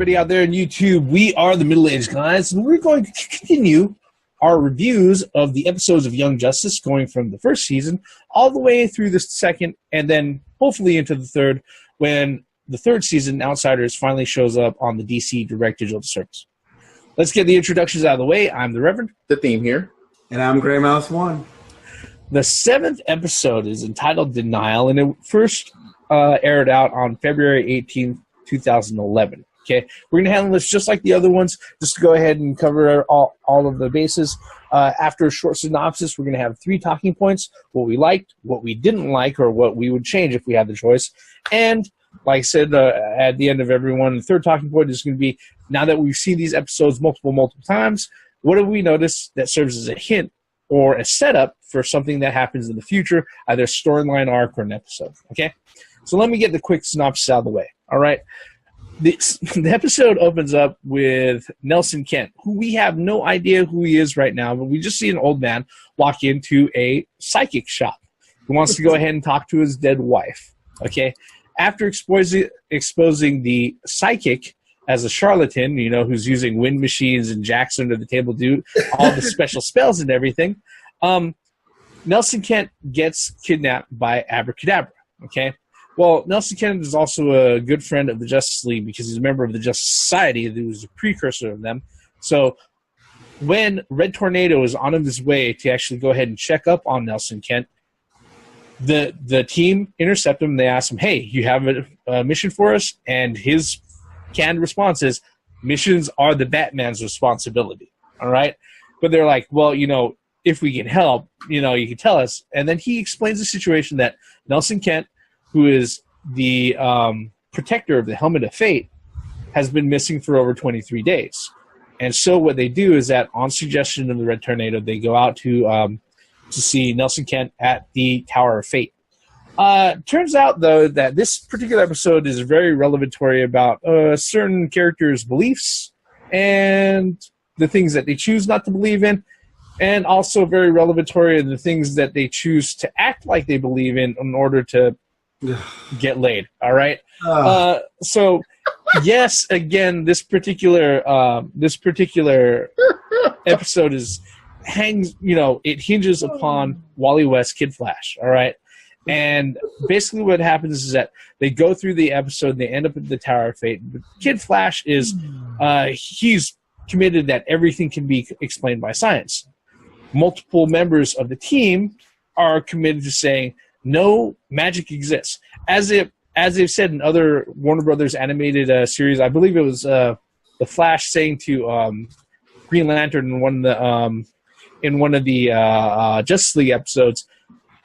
everybody out there on YouTube. We are the Middle-Aged Guys, and we're going to continue our reviews of the episodes of Young Justice, going from the first season all the way through the second, and then hopefully into the third, when the third season, Outsiders, finally shows up on the DC Direct Digital Service. Let's get the introductions out of the way. I'm the Reverend. The Theme here. And I'm Grey Mouse 1. The seventh episode is entitled Denial, and it first aired out on February 18th, 2011. Okay, we're going to handle this just like the other ones, just to go ahead and cover all of the bases. After a short synopsis, we're going to have 3 talking points: what we liked, what we didn't like, or what we would change if we had the choice. And like I said, at the end of every one, the third talking point is going to be, now that we've seen these episodes multiple times, what have we noticed that serves as a hint or a setup for something that happens in the future, either a storyline arc or an episode. Okay? So let me get the quick synopsis out of the way. All right? The episode opens up with Nelson Kent, who we have no idea who he is right now, but we just see an old man walk into a psychic shop. He wants to go ahead and talk to his dead wife. Okay? After exposing the psychic as a charlatan, you know, who's using wind machines and jacks under the table, do all the special spells and everything, Nelson Kent gets kidnapped by Abracadabra. Okay? Well, Nelson Kent is also a good friend of the Justice League because he's a member of the Justice Society, who's a precursor of them. So when Red Tornado is on his way to actually go ahead and check up on Nelson Kent, the team intercept him and they ask him, hey, you have a mission for us? And his canned response is, missions are the Batman's responsibility. All right? But they're like, well, you know, if we can help, you know, you can tell us. And then he explains the situation that Nelson Kent, who is the protector of the Helmet of Fate, has been missing for over 23 days. And so what they do is that, on suggestion of the Red Tornado, they go out to see Nelson Kent at the Tower of Fate. Turns out, though, that this particular episode is very revelatory about certain characters' beliefs and the things that they choose not to believe in, and also very revelatory of the things that they choose to act like they believe in order to get laid. All right. So yes, again, this particular episode it hinges upon Wally West Kid Flash. All right. And basically what happens is that they go through the episode and they end up at the Tower of Fate. But Kid Flash is he's committed that everything can be explained by science. Multiple members of the team are committed to saying, no, magic exists. As they've said in other Warner Brothers animated series, I believe it was the Flash saying to Green Lantern in one of the Justice League episodes,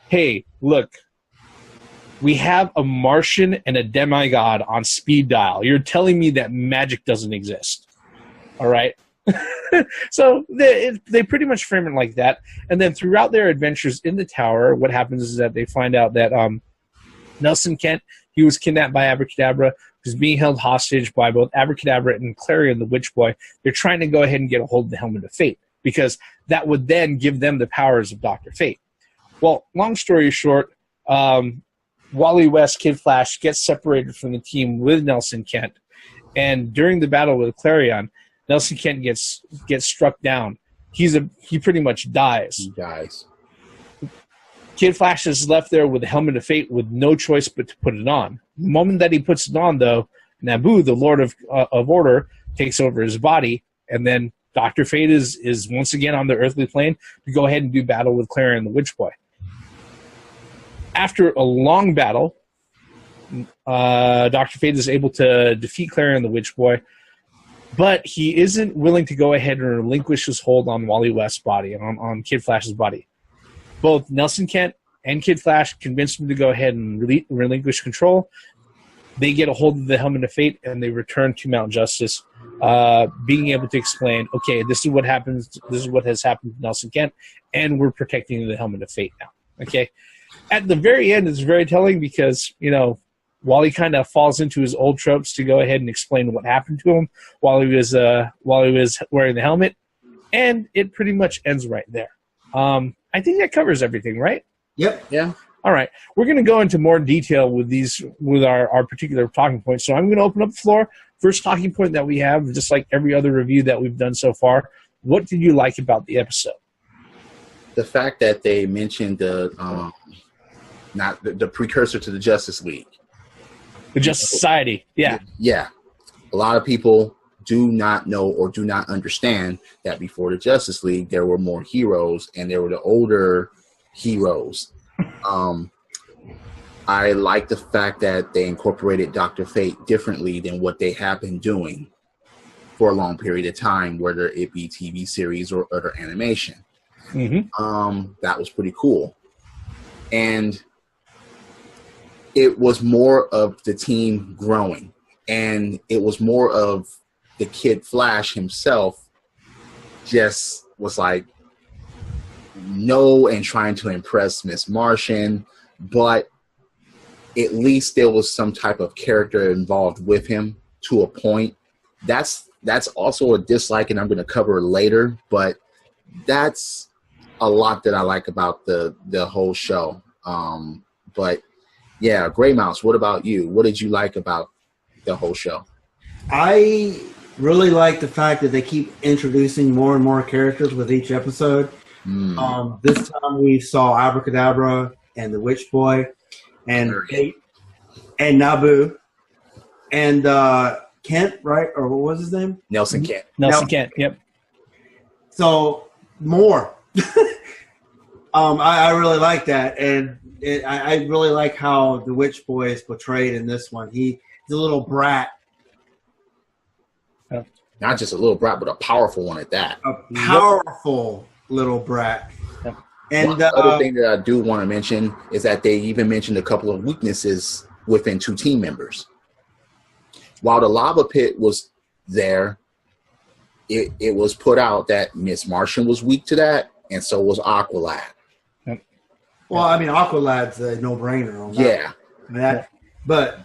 hey, look, we have a Martian and a demigod on speed dial. You're telling me that magic doesn't exist. All right? So they pretty much frame it like that. And then throughout their adventures in the tower, what happens is that they find out that Nelson Kent, he was kidnapped by Abracadabra, who's being held hostage by both Abracadabra and Clarion, the Witch Boy. They're trying to go ahead and get a hold of the Helmet of Fate, because that would then give them the powers of Dr. Fate. Well, long story short, Wally West Kid Flash gets separated from the team with Nelson Kent, and during the battle with Clarion, Nelson Kent gets struck down. He pretty much dies. He dies. Kid Flash is left there with the Helmet of Fate with no choice but to put it on. The moment that he puts it on, though, Nabu, the Lord of Order, takes over his body, and then Dr. Fate is once again on the earthly plane to go ahead and do battle with Clarion the Witch Boy. After a long battle, Dr. Fate is able to defeat Clarion the Witch Boy, but he isn't willing to go ahead and relinquish his hold on Wally West's body, on Kid Flash's body. Both Nelson Kent and Kid Flash convinced him to go ahead and relinquish control. They get a hold of the Helmet of Fate, and they return to Mount Justice, being able to explain, okay, this is what happens. This is what has happened to Nelson Kent, and we're protecting the Helmet of Fate now. Okay. At the very end, it's very telling because, you know, Wally kind of falls into his old tropes to go ahead and explain what happened to him while he was wearing the helmet, and it pretty much ends right there. I think that covers everything, right? Yep. Yeah. All right. We're going to go into more detail with our particular talking points. So I'm going to open up the floor first talking point that we have, just like every other review that we've done so far, what did you like about the episode? The fact that they mentioned the precursor to the Justice League. The Justice Society, yeah. Yeah. A lot of people do not know or do not understand that before the Justice League, there were more heroes, and there were the older heroes. I like the fact that they incorporated Dr. Fate differently than what they have been doing for a long period of time, whether it be TV series or other animation. That was pretty cool. And it was more of the team growing, and it was more of the Kid Flash himself just was like, no, and trying to impress Miss Martian, but at least there was some type of character involved with him to a point. That's also a dislike, and I'm going to cover later, but that's a lot that I like about the whole show. But yeah, Gray Mouse, what about you? What did you like about the whole show? I really like the fact that they keep introducing more and more characters with each episode. This time we saw Abracadabra and the Witch Boy and Kate and Nabu and Kent, right? Or what was his name? Nelson Kent. Nelson Kent, yep. So more. I really like that, and I really like how the Witch Boy is portrayed in this one. He's a little brat. Not just a little brat, but a powerful one at that. A powerful little brat. Yep. And one other thing that I do want to mention is that they even mentioned a couple of weaknesses within two team members. While the lava pit was there, it was put out that Miss Martian was weak to that, and so was Aqualad. Yep. Well, I mean, Aqualad's a no-brainer on that. Yeah. I mean, but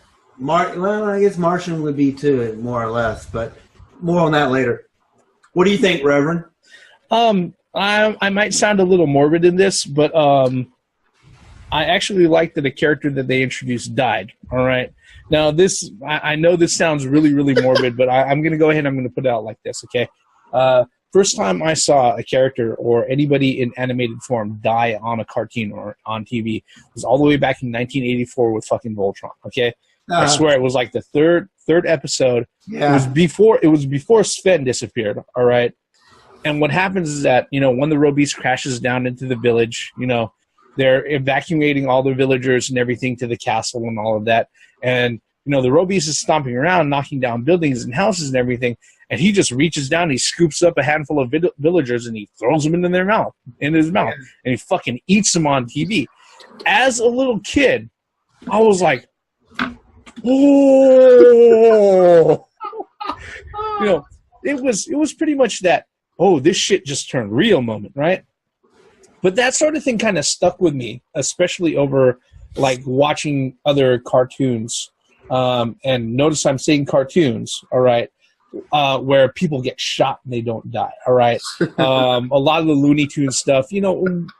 I guess Martian would be too, more or less. But more on that later. What do you think, Reverend? I might sound a little morbid in this, but I actually like that a character that they introduced died. All right. Now, I know this sounds really, really morbid, but I'm going to go ahead and I'm going to put it out like this, okay? First time I saw a character or anybody in animated form die on a cartoon or on TV was all the way back in 1984 with fucking Voltron, okay? I swear it was like the third episode. Yeah. It was before Sven disappeared, all right? And what happens is that, when the Robeast crashes down into the village, they're evacuating all the villagers and everything to the castle and all of that. And, the Robeast is stomping around, knocking down buildings and houses and everything. And he just reaches down, he scoops up a handful of villagers, and he throws them into his mouth. And he fucking eats them on TV. As a little kid, I was like, oh! It was pretty much that, oh, this shit just turned real moment, right? But that sort of thing kind of stuck with me, especially over like watching other cartoons. And notice I'm saying cartoons, all right, where people get shot and they don't die, all right? A lot of the Looney Tunes stuff,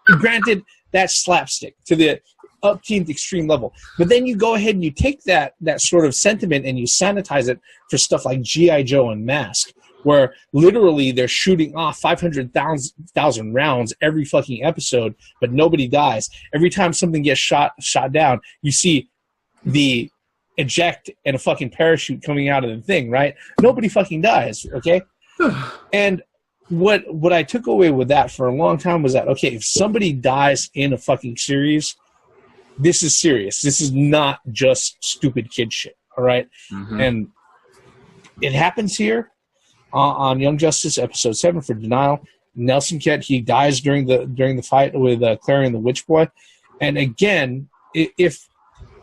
granted, that's slapstick to the upteenth extreme level. But then you go ahead and you take that sort of sentiment and you sanitize it for stuff like G.I. Joe and Mask, where literally they're shooting off 500,000 rounds every fucking episode, but nobody dies. Every time something gets shot down, you see the eject and a fucking parachute coming out of the thing, right? Nobody fucking dies, okay? And what I took away with that for a long time was that, okay, if somebody dies in a fucking series, this is serious. This is not just stupid kid shit, all right? Mm-hmm. And it happens here on Young Justice episode 7 for Denial. Nelson Kent, he dies during the fight with Clary and the Witch Boy. And again, if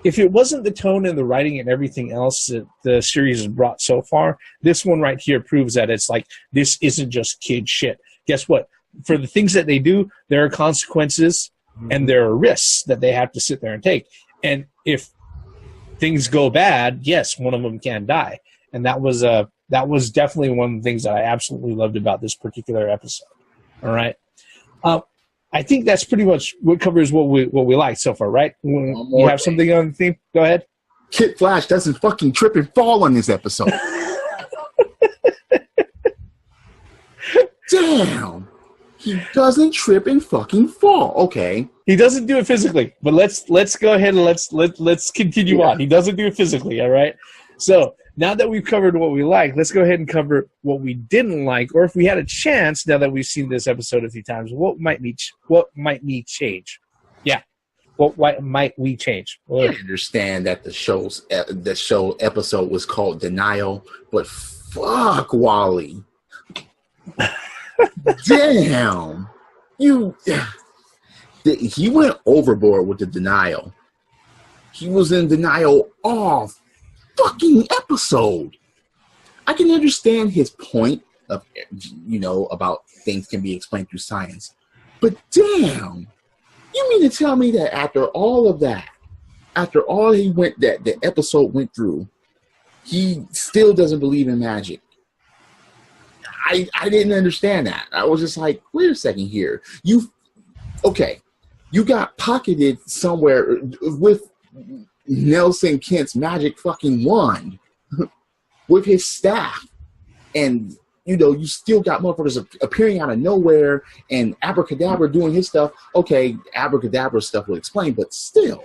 it wasn't the tone and the writing and everything else that the series has brought so far, this one right here proves that it's like, this isn't just kid shit. Guess what? For the things that they do, there are consequences and there are risks that they have to sit there and take. And if things go bad, yes, one of them can die. And that was definitely one of the things that I absolutely loved about this particular episode. All right. I think that's pretty much what covers what we like so far, right? You have something on the theme? Go ahead. Kid Flash doesn't fucking trip and fall on this episode. damn, he doesn't trip and fucking fall. Okay. He doesn't do it physically, but let's go ahead and let's continue on. He doesn't do it physically, all right? So now that we've covered what we like, let's go ahead and cover what we didn't like, or if we had a chance, now that we've seen this episode a few times, what might we change? Yeah. What might we change? I understand that the show episode was called Denial, but fuck Wally. Damn. He went overboard with the denial. He was in denial all fucking episode. I can understand his point of, about things can be explained through science. But damn, you mean to tell me that after all of that, after all the episode went through, he still doesn't believe in magic? I didn't understand that. I was just like, wait a second here. You got pocketed somewhere with Nelson Kent's magic fucking wand with his staff. And, you still got motherfuckers appearing out of nowhere and Abracadabra doing his stuff. Okay, Abracadabra stuff will explain, but still,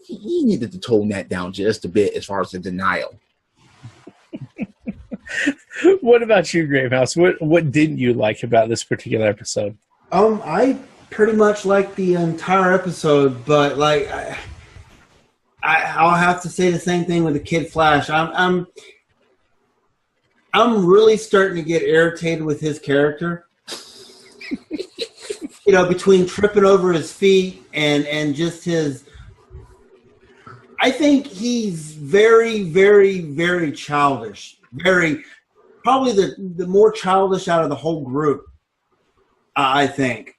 he needed to tone that down just a bit as far as the denial. What about you, Gravehouse? What didn't you like about this particular episode? I pretty much liked the entire episode, but like I'll have to say the same thing with the Kid Flash. I'm really starting to get irritated with his character. Between tripping over his feet and just his. I think he's very, very, very childish. Probably the more childish out of the whole group. I think.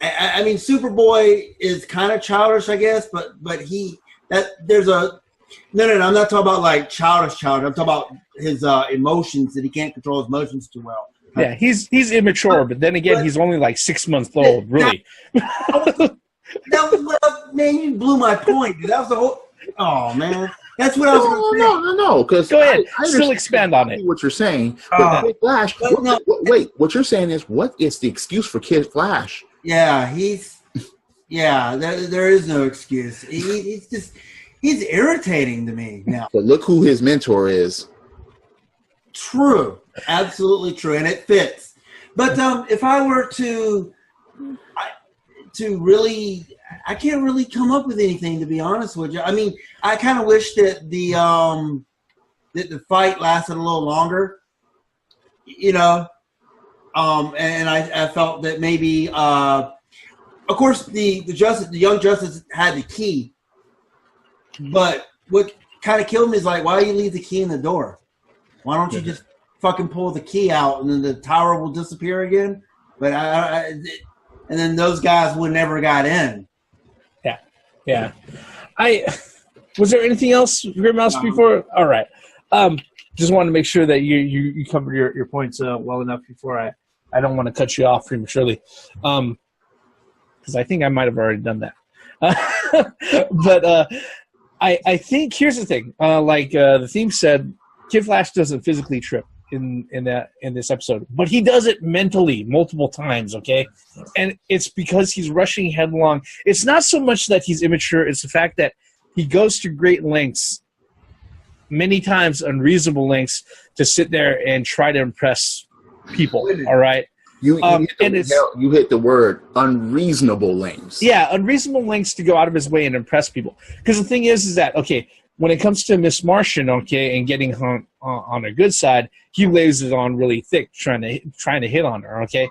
I mean, Superboy is kind of childish, I guess, but there's a no. I'm not talking about like childish. I'm talking about his emotions, that he can't control his emotions too well. Yeah, he's immature, but then again, he's only like 6 months old, really. That was man, you blew my point, dude. That was the whole. Oh man, that's what I was going to say. No. Because go ahead, still expand on it. What you're saying, but Kid Flash. Wait, what you're saying is what is the excuse for Kid Flash? Yeah, there is no excuse. He's irritating to me now. But look who his mentor is. True, absolutely true, and it fits. But if I were to really, I can't really come up with anything, to be honest with you. I mean, I kind of wish that the fight lasted a little longer, and I felt that maybe, of course, the young Justice had the key, but what kind of killed me is like, why do you leave the key in the door? Why don't you just fucking pull the key out and then the tower will disappear again? But and then those guys would never got in. Yeah. Was there anything else, Grimhouse, before? All right. Just wanted to make sure that you covered your points well enough before I don't want to cut you off prematurely. Because I think I might have already done that. But I think here's the thing. The theme said, Kid Flash doesn't physically trip in this episode, but he does it mentally multiple times, okay? And it's because he's rushing headlong. It's not so much that he's immature, it's the fact that he goes to great lengths, many times unreasonable lengths, to sit there and try to impress people, all right? You hit the word unreasonable lengths. Yeah, unreasonable lengths to go out of his way and impress people. Because the thing is that, okay, when it comes to Miss Martian, okay, and getting her on her good side, he lays it on really thick, trying to hit on her, okay?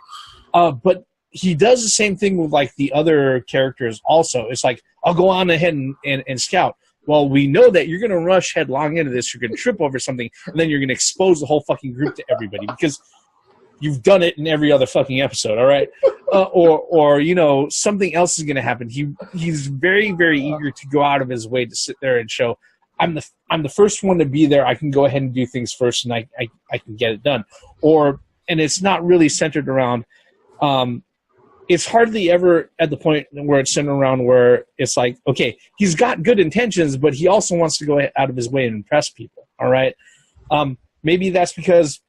But he does the same thing with, like, the other characters also. It's like, I'll go on ahead and scout. Well, we know that you're going to rush headlong into this, you're going to trip over something, and then you're going to expose the whole fucking group to everybody, because you've done it in every other fucking episode, all right? Or something else is going to happen. He's very, very eager to go out of his way to sit there and show, I'm the first one to be there. I can go ahead and do things first, and I can get it done. And it's not really centered around. It's hardly ever at the point where it's centered around where it's like, okay, he's got good intentions, but he also wants to go out of his way and impress people. All right, maybe that's because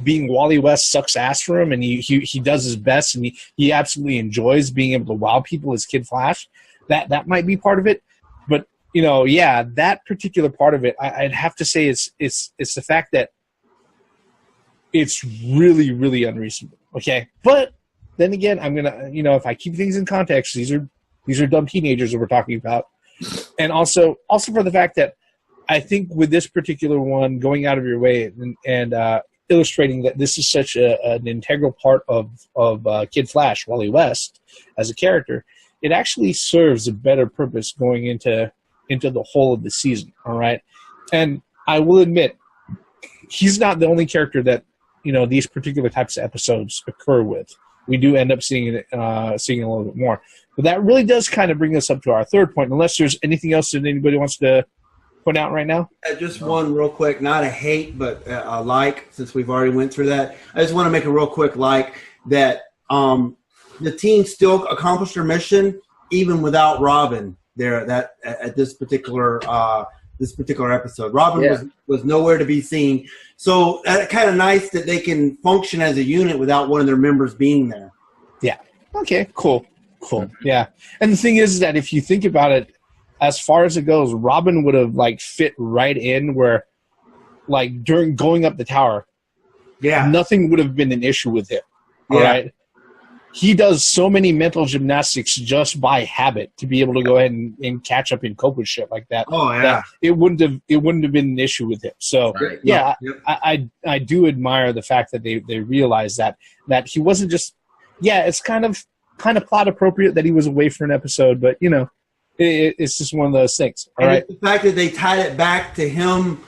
being Wally West sucks ass for him, and he does his best, and he absolutely enjoys being able to wow people as Kid Flash. That might be part of it, but that particular part of it, I'd have to say it's the fact that it's really, really unreasonable. Okay, but then again, I'm gonna if I keep things in context, these are dumb teenagers that we're talking about, and also for the fact that I think with this particular one, going out of your way and illustrating that this is such an integral part of Kid Flash, Wally West, as a character, it actually serves a better purpose going into the whole of the season. All right, and I will admit, he's not the only character that these particular types of episodes occur with. We do end up seeing a little bit more, but that really does kind of bring us up to our third point. Unless there's anything else that anybody wants to point out right now? Just one real quick, not a hate, but a like, since we've already went through that. I just want to make a real quick like that the team still accomplished their mission even without Robin there at this particular episode. Robin was nowhere to be seen. So that's kind of nice that they can function as a unit without one of their members being there. Yeah. Okay, cool. Yeah. And the thing is that if you think about it, as far as it goes, Robin would have fit right in where during going up the tower, nothing would have been an issue with him. All right. He does so many mental gymnastics just by habit to be able to go ahead and catch up and cope with shit like that. Oh yeah. That it wouldn't have been an issue with him. So I do admire the fact that they realized that he wasn't just it's kind of plot appropriate that he was away for an episode, but it's just one of those things. All right. The fact that they tied it back to him,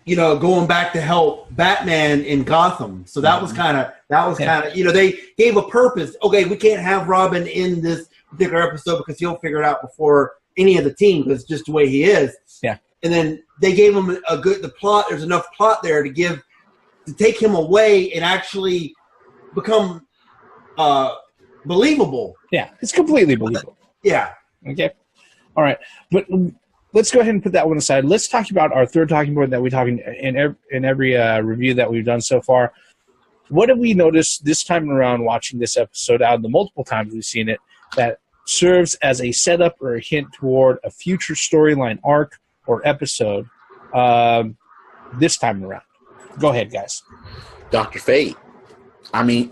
going back to help Batman in Gotham. So that was kind of they gave a purpose. Okay, we can't have Robin in this particular episode because he'll figure it out before any of the team because it's just the way he is. Yeah. And then they gave him the plot. There's enough plot there to take him away and actually become believable. Yeah, it's completely believable. Yeah. Okay. All right, but let's go ahead and put that one aside. Let's talk about our third talking point that we talk in every review that we've done so far. What have we noticed this time around watching this episode out of the multiple times we've seen it that serves as a setup or a hint toward a future storyline arc or episode this time around? Go ahead, guys. Dr. Fate. I mean,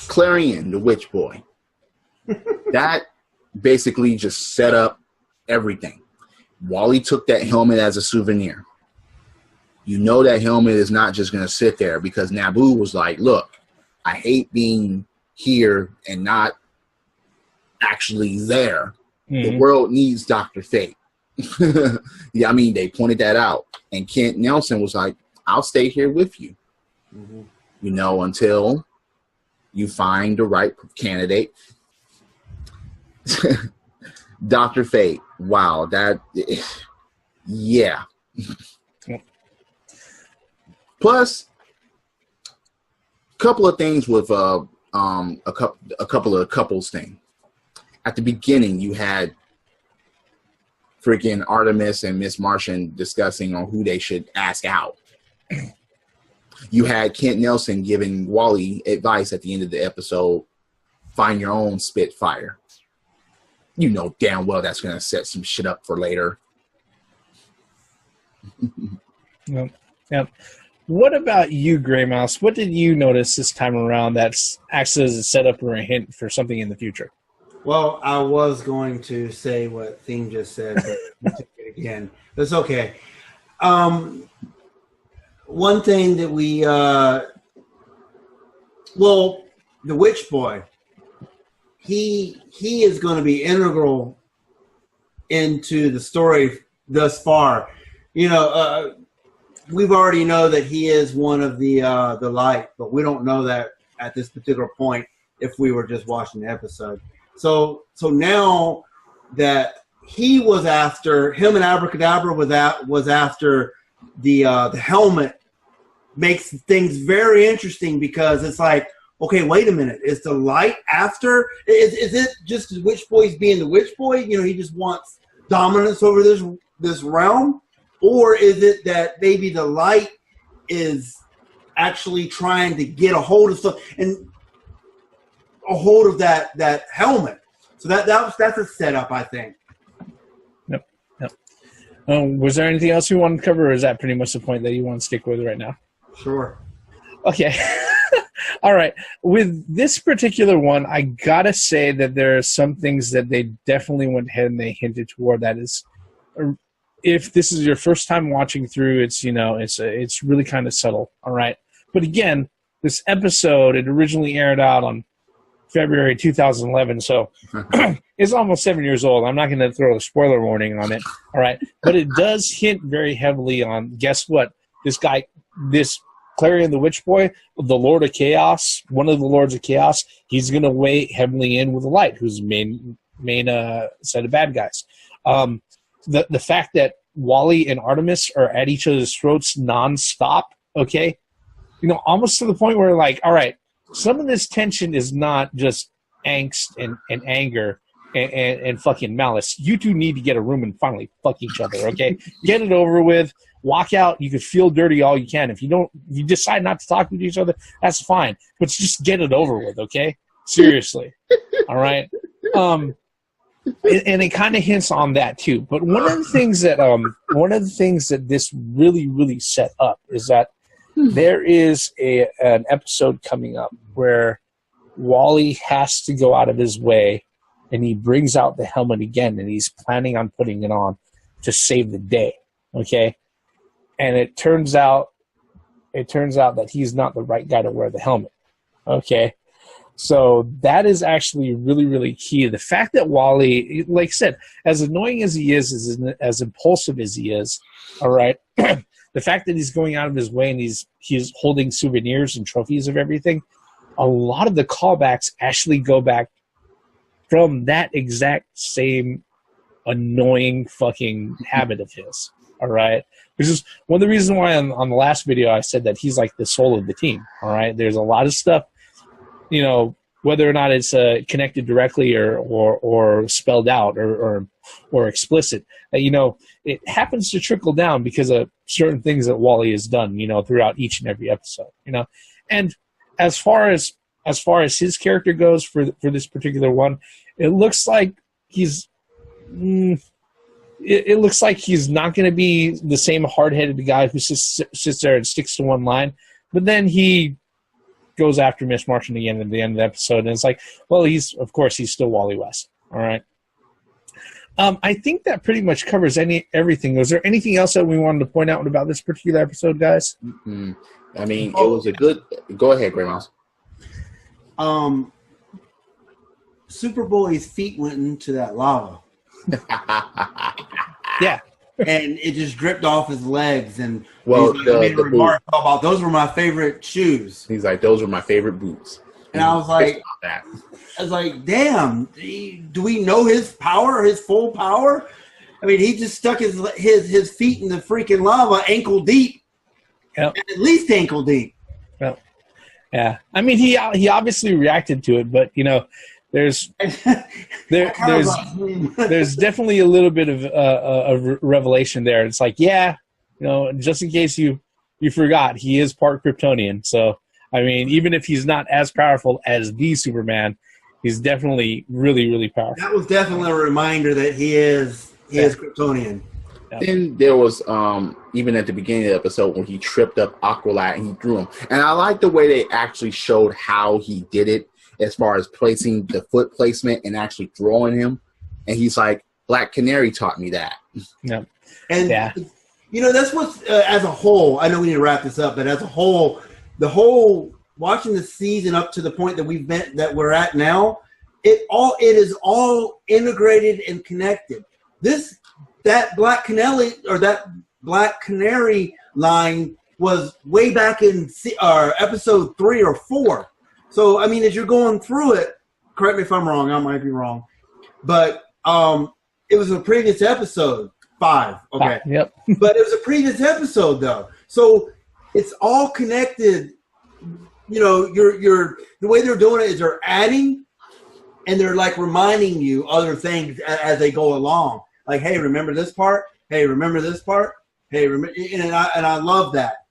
Clarion, the witch boy. That basically just set up everything. Wally took that helmet as a souvenir. That helmet is not just going to sit there because Naboo was like, look, I hate being here and not actually there. Mm-hmm. The world needs Dr. Fate. They pointed that out. And Kent Nelson was like, I'll stay here with you. Mm-hmm. Until you find the right candidate. Dr. Fate. Wow, yeah. Plus, a couple of things with a couple of couples thing. At the beginning, you had freaking Artemis and Miss Martian discussing on who they should ask out. You had Kent Nelson giving Wally advice at the end of the episode, find your own Spitfire. Damn well that's going to set some shit up for later. Yep. What about you, Gray Mouse? What did you notice this time around that acts as a setup or a hint for something in the future? Well, I was going to say what Theme just said, but we took it again. It's okay. One thing that we, the Witch Boy, he is going to be integral into the story thus far. We've already know that he is one of the light, but we don't know that at this particular point if we were just watching the episode. So now that he was after him and Abracadabra was after the helmet, makes things very interesting because it's like, okay, wait a minute, is the light after? Is it just the Witch Boy's being the Witch Boy? He just wants dominance over this realm, or is it that maybe the light is actually trying to get a hold of stuff and a hold of that helmet. So that's a setup, I think. Yep. Was there anything else you wanted to cover, or is that pretty much the point that you want to stick with right now? Sure. Okay. All right. With this particular one, I gotta say that there are some things that they definitely went ahead and they hinted toward. That is, if this is your first time watching through, it's it's really kind of subtle. All right. But again, this episode, it originally aired out on February 2011, so it's almost 7 years old. I'm not going to throw a spoiler warning on it. All right. But it does hint very heavily on, guess what? This Clarion the Witch Boy, the Lord of Chaos, one of the Lords of Chaos, he's going to weigh heavily in with the Light, who's the main set of bad guys. The fact that Wally and Artemis are at each other's throats nonstop, okay? Almost to the point where, like, all right, some of this tension is not just angst and anger and fucking malice. You two need to get a room and finally fuck each other, okay? Get it over with. Walk out. You can feel dirty all you can. If you decide not to talk with each other, that's fine. But just get it over with, okay? Seriously. All right? And it kind of hints on that too. But one of the things that this really, really set up is that there is an episode coming up where Wally has to go out of his way, and he brings out the helmet again, and he's planning on putting it on to save the day. Okay? And it turns out that he's not the right guy to wear the helmet. Okay? So that is actually really, really key. The fact that Wally, like I said, as annoying as he is, as impulsive as he is, all right, the fact that he's going out of his way and he's holding souvenirs and trophies of everything, a lot of the callbacks actually go back from that exact same annoying fucking habit of his. All right? Which is one of the reasons why on the last video I said that he's like the soul of the team. All right? There's a lot of stuff, whether or not it's connected directly or spelled out or explicit, that, it happens to trickle down because of certain things that Wally has done, throughout each and every episode, And as far as his character goes for this particular one, it looks like he's it looks like he's not going to be the same hard-headed guy who sits there and sticks to one line, but then he goes after Miss Martian again at the end of the episode, and it's like, well, he's still Wally West. All right. I think that pretty much covers everything. Was there anything else that we wanted to point out about this particular episode, guys? Mm-hmm. I mean, it was a good. Go ahead, Grey Mouse. Superboy's feet went into that lava. Yeah. And it just dripped off his legs, and well, made a remark about those were my favorite shoes. He's like, those were my favorite boots. And I was like, damn, do we know his power, his full power? I mean, he just stuck his feet in the freaking lava ankle deep. Yep. At least ankle deep. Yep. Yeah. I mean, he obviously reacted to it, but there's definitely a little bit of a revelation there. It's like, just in case you forgot, he is part Kryptonian. So, I mean, even if he's not as powerful as the Superman, he's definitely really, really powerful. That was definitely a reminder that he is Kryptonian. Yeah. Then there was even at the beginning of the episode when he tripped up Aqualad and he threw him. And I like the way they actually showed how he did it, as far as placing the foot placement and actually throwing him. And he's like, Black Canary taught me that. Yeah. And, that's what's, as a whole, I know we need to wrap this up, but as a whole, watching the season up to the point that we're at now, it is all integrated and connected. That Black Canary line was way back in episode 3 or 4. So, I mean, as you're going through it, correct me if I'm wrong, I might be wrong, but it was a previous episode, 5, okay? Yep. But it was a previous episode, though. So, it's all connected. The way they're doing it is they're adding, and they're, like, reminding you other things as they go along. Like, hey, remember this part? Hey, remember this part? Hey, remember, and I love that.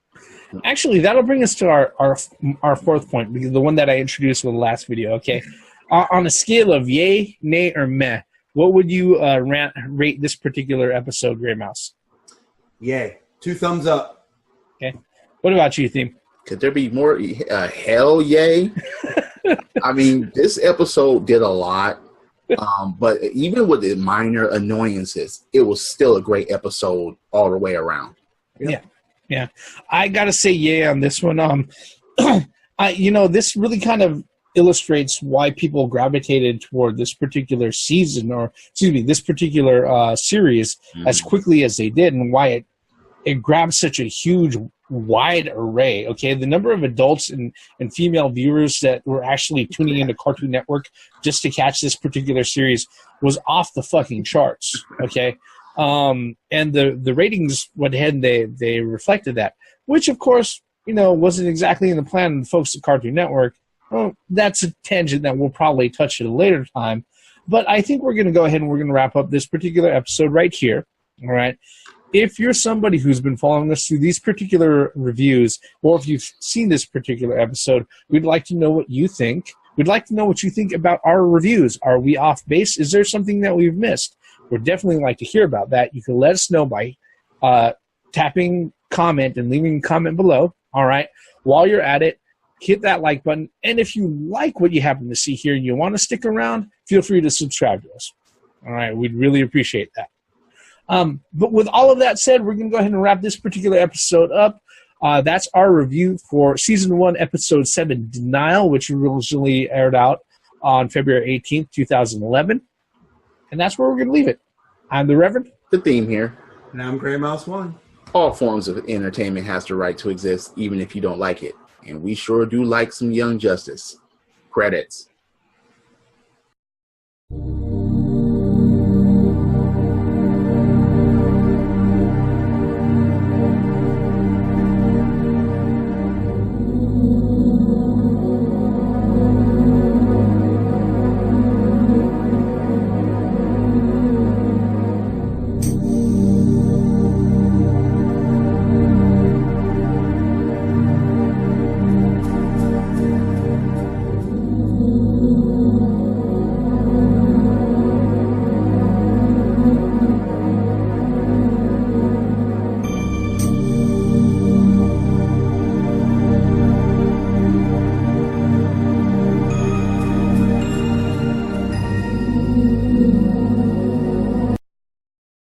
Actually, that'll bring us to our fourth point, because the one that I introduced with the last video. Okay, on a scale of yay, nay, or meh, what would you rate this particular episode, Grey Mouse? Yay. 2 thumbs up. Okay. What about you, Theme? Could there be more? Hell yay. I mean, this episode did a lot, but even with the minor annoyances, it was still a great episode all the way around. Yeah. I gotta say yay on this one. This really kind of illustrates why people gravitated toward this particular season, or excuse me, this particular series as quickly as they did, and why it grabbed such a huge, wide array. Okay, the number of adults and female viewers that were actually tuning into Cartoon Network just to catch this particular series was off the fucking charts. Okay, and the ratings went ahead and they reflected that, which of course wasn't exactly in the plan of the folks at Cartoon Network. Well, that's a tangent that we'll probably touch at a later time, but I think we're going to go ahead and we're going to wrap up this particular episode right here. All right. If you're somebody who's been following us through these particular reviews, or if you've seen this particular episode, we'd like to know what you think. We'd like to know what you think about our reviews. Are we off base? Is there something that we've missed? We'd definitely like to hear about that. You can let us know by tapping comment and leaving a comment below. All right. While you're at it, hit that like button. And if you like what you happen to see here and you want to stick around, feel free to subscribe to us. All right. We'd really appreciate that. But with all of that said, we're going to go ahead and wrap this particular episode up. That's our review for Season 1, Episode 7, Denial, which originally aired out on February 18th, 2011. And that's where we're going to leave it. I'm the Reverend. The Theme here. And I'm Grey Mouse 1. All forms of entertainment has the right to exist, even if you don't like it. And we sure do like some Young Justice. Credits.